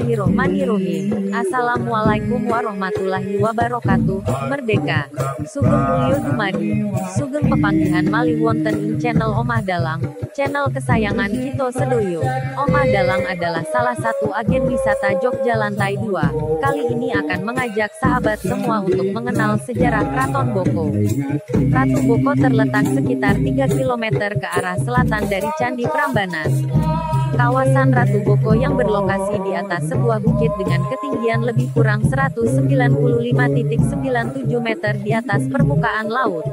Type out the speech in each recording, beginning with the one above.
Bismillahirrohmanirrohim. Assalamualaikum warahmatullahi wabarakatuh. Merdeka. Sugeng Mulyo Dumadi. Sugeng pepanggihan malih wonten ing channel Omah Dalang, channel kesayangan kita sedoyo. Omah Dalang adalah salah satu agen wisata Jogja Lantai 2. Kali ini akan mengajak sahabat semua untuk mengenal sejarah Kraton Boko. Ratu Boko terletak sekitar 3 km ke arah selatan dari Candi Prambanan. Kawasan Ratu Boko yang berlokasi di atas sebuah bukit dengan ketinggian lebih kurang 195,97 meter di atas permukaan laut.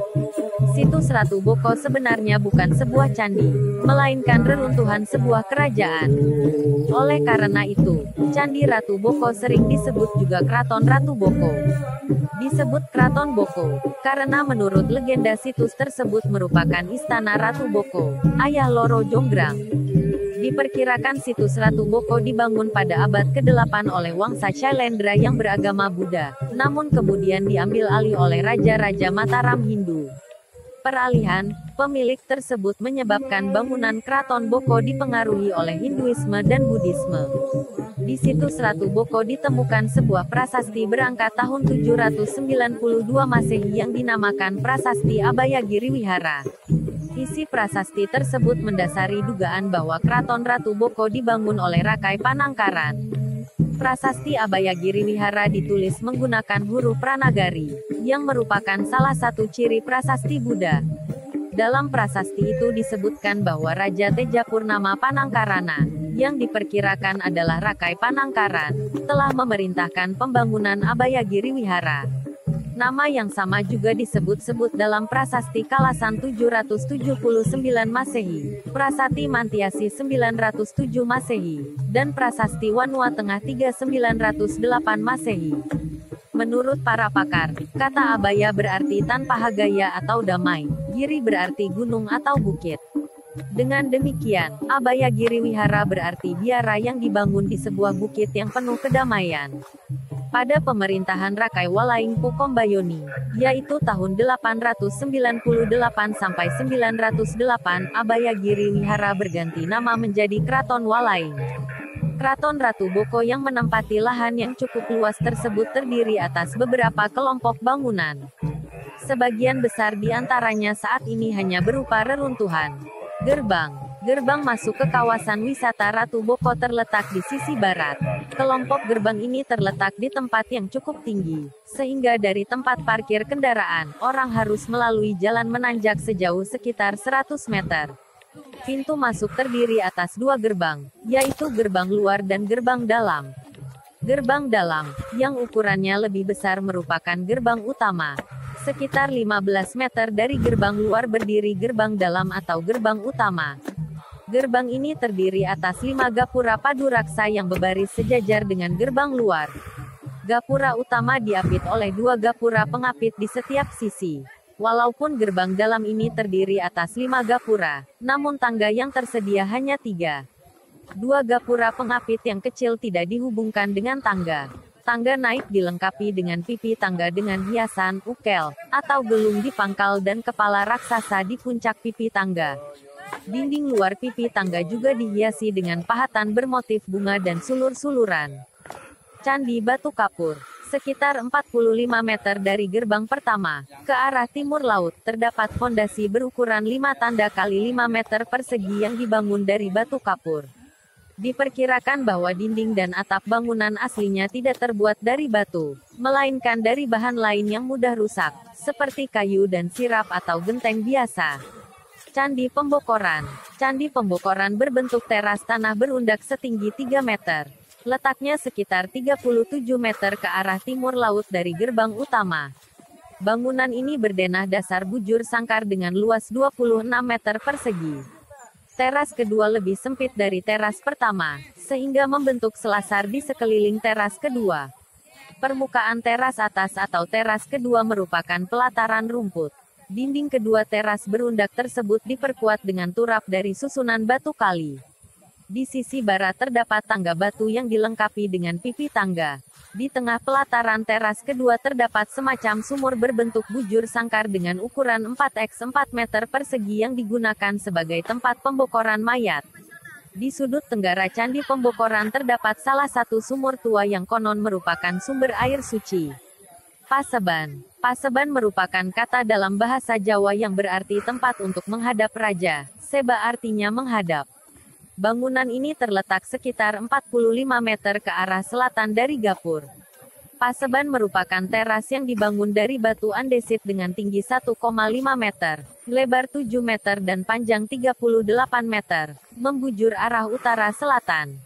Situs Ratu Boko sebenarnya bukan sebuah candi, melainkan reruntuhan sebuah kerajaan. Oleh karena itu, Candi Ratu Boko sering disebut juga Kraton Ratu Boko. Disebut Kraton Boko, karena menurut legenda situs tersebut merupakan istana Ratu Boko, ayah Loro Jonggrang. Diperkirakan situs Ratu Boko dibangun pada abad ke-8 oleh Wangsa Shailendra yang beragama Buddha, namun kemudian diambil alih oleh Raja-Raja Mataram Hindu. Peralihan pemilik tersebut menyebabkan bangunan Kraton Boko dipengaruhi oleh Hinduisme dan Buddhisme. Di situs Ratu Boko ditemukan sebuah prasasti berangkat tahun 792 Masehi yang dinamakan Prasasti Abayagiri Wihara. Isi prasasti tersebut mendasari dugaan bahwa Kraton Ratu Boko dibangun oleh Rakai Panangkaran. Prasasti Abayagiri Wihara ditulis menggunakan huruf Pranagari, yang merupakan salah satu ciri prasasti Buddha. Dalam prasasti itu disebutkan bahwa Raja Tejapurnama Panangkarana, yang diperkirakan adalah Rakai Panangkaran, telah memerintahkan pembangunan Abayagiri Wihara. Nama yang sama juga disebut-sebut dalam prasasti Kalasan 779 Masehi, Prasasti Mantiasi 907 Masehi, dan prasasti Wanua Tengah 3908 Masehi. Menurut para pakar, kata Abaya berarti tanpa hagaya atau damai, Giri berarti gunung atau bukit. Dengan demikian, Abayagiri Wihara berarti biara yang dibangun di sebuah bukit yang penuh kedamaian. Pada pemerintahan Rakai Walaingpu Kombayoni, yaitu tahun 898 sampai 908, Abayagiri Wihara berganti nama menjadi Kraton Walaing. Kraton Ratu Boko yang menempati lahan yang cukup luas tersebut terdiri atas beberapa kelompok bangunan. Sebagian besar di antaranya saat ini hanya berupa reruntuhan. Gerbang masuk ke kawasan wisata Ratu Boko terletak di sisi barat. Kelompok gerbang ini terletak di tempat yang cukup tinggi, sehingga dari tempat parkir kendaraan, orang harus melalui jalan menanjak sejauh sekitar 100 meter. Pintu masuk terdiri atas 2 gerbang, yaitu gerbang luar dan gerbang dalam. Gerbang dalam, yang ukurannya lebih besar merupakan gerbang utama. Sekitar 15 meter dari gerbang luar berdiri gerbang dalam atau gerbang utama. Gerbang ini terdiri atas 5 gapura paduraksa yang berbaris sejajar dengan gerbang luar. Gapura utama diapit oleh 2 gapura pengapit di setiap sisi. Walaupun gerbang dalam ini terdiri atas 5 gapura, namun tangga yang tersedia hanya 3. 2 gapura pengapit yang kecil tidak dihubungkan dengan tangga. Tangga naik dilengkapi dengan pipi tangga dengan hiasan, ukel, atau gelung di pangkal dan kepala raksasa di puncak pipi tangga. Dinding luar pipi tangga juga dihiasi dengan pahatan bermotif bunga dan sulur-suluran. Candi Batu Kapur. Sekitar 45 meter dari gerbang pertama, ke arah timur laut, terdapat fondasi berukuran 5 tanda kali 5 meter persegi yang dibangun dari batu kapur. Diperkirakan bahwa dinding dan atap bangunan aslinya tidak terbuat dari batu, melainkan dari bahan lain yang mudah rusak, seperti kayu dan sirap atau genteng biasa. Candi Pembokoran. Candi Pembokoran berbentuk teras tanah berundak setinggi 3 meter. Letaknya sekitar 37 meter ke arah timur laut dari gerbang utama. Bangunan ini berdenah dasar bujur sangkar dengan luas 26 meter persegi. Teras kedua lebih sempit dari teras pertama, sehingga membentuk selasar di sekeliling teras kedua. Permukaan teras atas atau teras kedua merupakan pelataran rumput. Dinding kedua teras berundak tersebut diperkuat dengan turap dari susunan batu kali. Di sisi barat terdapat tangga batu yang dilengkapi dengan pipi tangga. Di tengah pelataran teras kedua terdapat semacam sumur berbentuk bujur sangkar dengan ukuran 4x4 meter persegi yang digunakan sebagai tempat pembokoran mayat. Di sudut tenggara Candi Pembokoran terdapat salah satu sumur tua yang konon merupakan sumber air suci. Paseban. Paseban merupakan kata dalam bahasa Jawa yang berarti tempat untuk menghadap raja. Seba artinya menghadap. Bangunan ini terletak sekitar 45 meter ke arah selatan dari gapur. Paseban merupakan teras yang dibangun dari batu andesit dengan tinggi 1,5 meter, lebar 7 meter dan panjang 38 meter, membujur arah utara-selatan.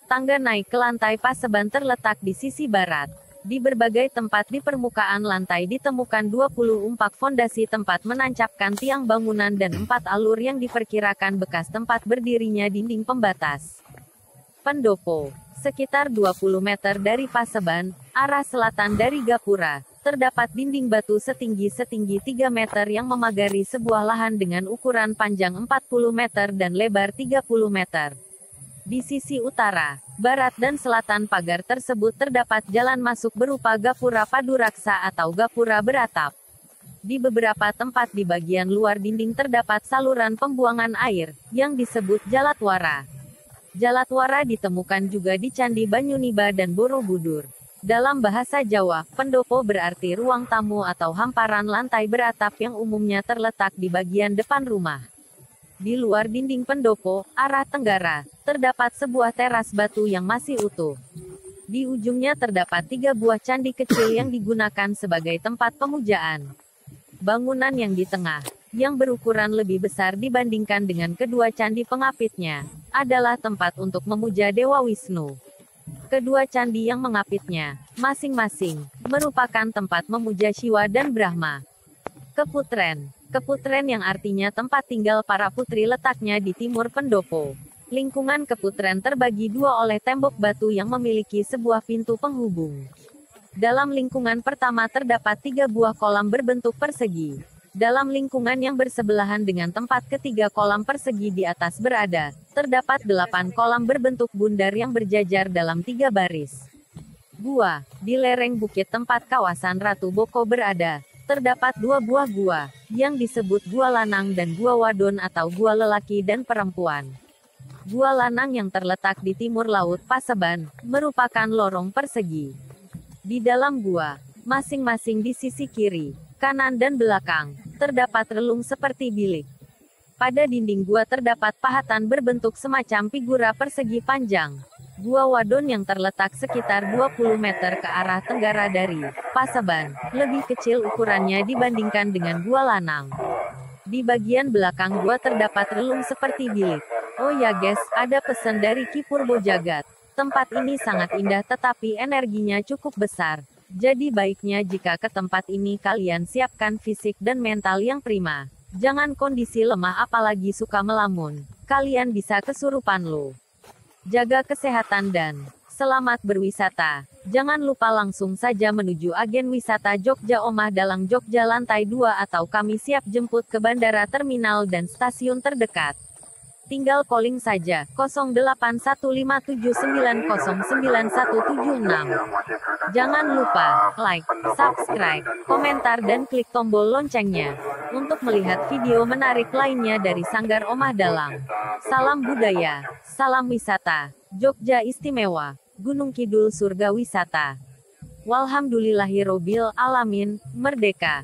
Tangga naik ke lantai Paseban terletak di sisi barat. Di berbagai tempat di permukaan lantai ditemukan 24 fondasi tempat menancapkan tiang bangunan dan 4 alur yang diperkirakan bekas tempat berdirinya dinding pembatas. Pendopo. Sekitar 20 meter dari Paseban, arah selatan dari gapura, terdapat dinding batu setinggi 3 meter yang memagari sebuah lahan dengan ukuran panjang 40 meter dan lebar 30 meter. Di sisi utara, barat dan selatan pagar tersebut terdapat jalan masuk berupa gapura paduraksa atau gapura beratap. Di beberapa tempat di bagian luar dinding terdapat saluran pembuangan air, yang disebut jalatwara. Jalatwara ditemukan juga di Candi Banyuniba dan Borobudur. Dalam bahasa Jawa, pendopo berarti ruang tamu atau hamparan lantai beratap yang umumnya terletak di bagian depan rumah. Di luar dinding pendopo, arah tenggara, terdapat sebuah teras batu yang masih utuh. Di ujungnya terdapat 3 buah candi kecil yang digunakan sebagai tempat pemujaan. Bangunan yang di tengah, yang berukuran lebih besar dibandingkan dengan kedua candi pengapitnya, adalah tempat untuk memuja Dewa Wisnu. Kedua candi yang mengapitnya, masing-masing, merupakan tempat memuja Siwa dan Brahma. Keputren. Keputren yang artinya tempat tinggal para putri letaknya di timur pendopo. Lingkungan Keputren terbagi 2 oleh tembok batu yang memiliki sebuah pintu penghubung. Dalam lingkungan pertama terdapat 3 buah kolam berbentuk persegi. Dalam lingkungan yang bersebelahan dengan tempat ketiga kolam persegi di atas berada, terdapat 8 kolam berbentuk bundar yang berjajar dalam 3 baris. Gua. Di lereng bukit tempat kawasan Ratu Boko berada, terdapat 2 buah gua, yang disebut Gua Lanang dan Gua Wadon atau Gua Lelaki dan Perempuan. Gua Lanang yang terletak di timur laut Paseban, merupakan lorong persegi. Di dalam gua, masing-masing di sisi kiri, kanan dan belakang, terdapat relung seperti bilik. Pada dinding gua terdapat pahatan berbentuk semacam figura persegi panjang. Gua Wadon yang terletak sekitar 20 meter ke arah tenggara dari Paseban, lebih kecil ukurannya dibandingkan dengan Gua Lanang. Di bagian belakang gua terdapat relung seperti bilik. Oh ya guys, ada pesan dari Ki Purbo Jagat. Tempat ini sangat indah tetapi energinya cukup besar. Jadi baiknya jika ke tempat ini kalian siapkan fisik dan mental yang prima. Jangan kondisi lemah apalagi suka melamun. Kalian bisa kesurupan loh. Jaga kesehatan dan selamat berwisata. Jangan lupa langsung saja menuju agen wisata Jogja Omah Dalang Jogja lantai 2 atau kami siap jemput ke bandara terminal dan stasiun terdekat. Tinggal calling saja, 081579099176. Jangan lupa, like, subscribe, komentar dan klik tombol loncengnya. Untuk melihat video menarik lainnya dari Sanggar Omah Dalang. Salam budaya, salam wisata, Jogja istimewa, Gunung Kidul surga wisata. Walhamdulillahirobbil alamin, merdeka.